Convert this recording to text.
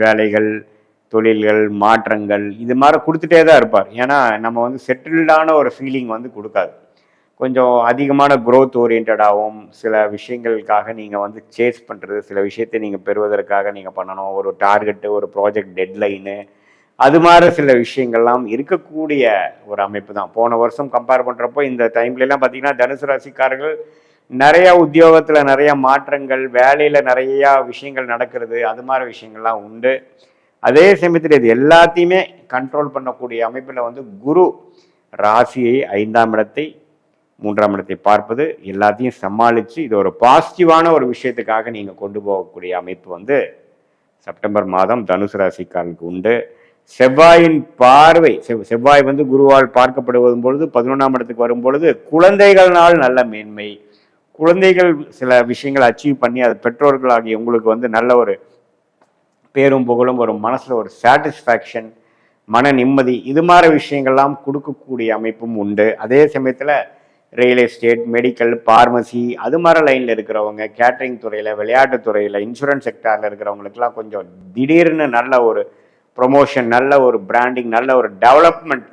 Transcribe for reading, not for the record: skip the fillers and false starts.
வேலைகள், தொழில்கள், மாற்றங்கள் இது மாதிரி கொடுத்துட்டே தான் இருப்பார். ஏன்னா நம்ம வந்து செட்டில்டான ஒரு ஃபீலிங் வந்து கொடுக்காது. கொஞ்சம் அதிகமான க்ரோத் ஓரியன்டாகவும் சில விஷயங்களுக்காக நீங்கள் வந்து சேஸ் பண்ணுறது, சில விஷயத்தை நீங்கள் பெறுவதற்காக நீங்கள் பண்ணணும். ஒரு டார்கெட்டு, ஒரு ப்ராஜெக்ட் டெட்லைனு, அது மாதிரி சில விஷயங்கள்லாம் இருக்கக்கூடிய ஒரு அமைப்பு தான். போன வருஷம் கம்பேர் பண்ணுறப்போ இந்த டைம்லலாம் பார்த்தீங்கன்னா தனுசு ராசிக்காரர்கள் நிறையா உத்தியோகத்தில் நிறையா மாற்றங்கள், வேலையில் நிறையா விஷயங்கள் நடக்கிறது, அது மாதிரி விஷயங்கள்லாம் உண்டு. அதே சமயத்தில் இது எல்லாத்தையுமே கண்ட்ரோல் பண்ணக்கூடிய அமைப்பில் வந்து குரு ராசியை 5ஆம் இடத்தை 3ஆம் இடத்தை பார்ப்பது எல்லாத்தையும் சமாளித்து இது ஒரு பாசிட்டிவான ஒரு விஷயத்துக்காக நீங்கள் கொண்டு போகக்கூடிய அமைப்பு வந்து செப்டம்பர் மாதம் தனுசு ராசிக்காரனுக்கு உண்டு. செவ்வாயின் பார்வை, செவ்வாய் வந்து குருவால் பார்க்கப்படுவதும் பொழுது 11ஆம் இடத்துக்கு வரும் பொழுது குழந்தைகள்னால் நல்ல மேன்மை, குழந்தைகள் சில விஷயங்களை அச்சீவ் பண்ணி அது பெற்றோர்களாகிய உங்களுக்கு வந்து நல்ல ஒரு பேரும் புகழும் ஒரு மனசில் ஒரு சாட்டிஸ்ஃபேக்ஷன், மன நிம்மதி, இது மாதிரி விஷயங்கள்லாம் கொடுக்கக்கூடிய அமைப்பும் உண்டு. அதே சமயத்தில் ரியல் எஸ்டேட், மெடிக்கல், பார்மசி அது மாதிரி லைனில் இருக்கிறவங்க, கேட்டரிங் துறையில், விளையாட்டு துறையில், இன்சூரன்ஸ் செக்டாரில் இருக்கிறவங்களுக்கெல்லாம் கொஞ்சம் திடீர்னு நல்ல ஒரு ப்ரொமோஷன், நல்ல ஒரு பிராண்டிங், நல்ல ஒரு டெவலப்மெண்ட்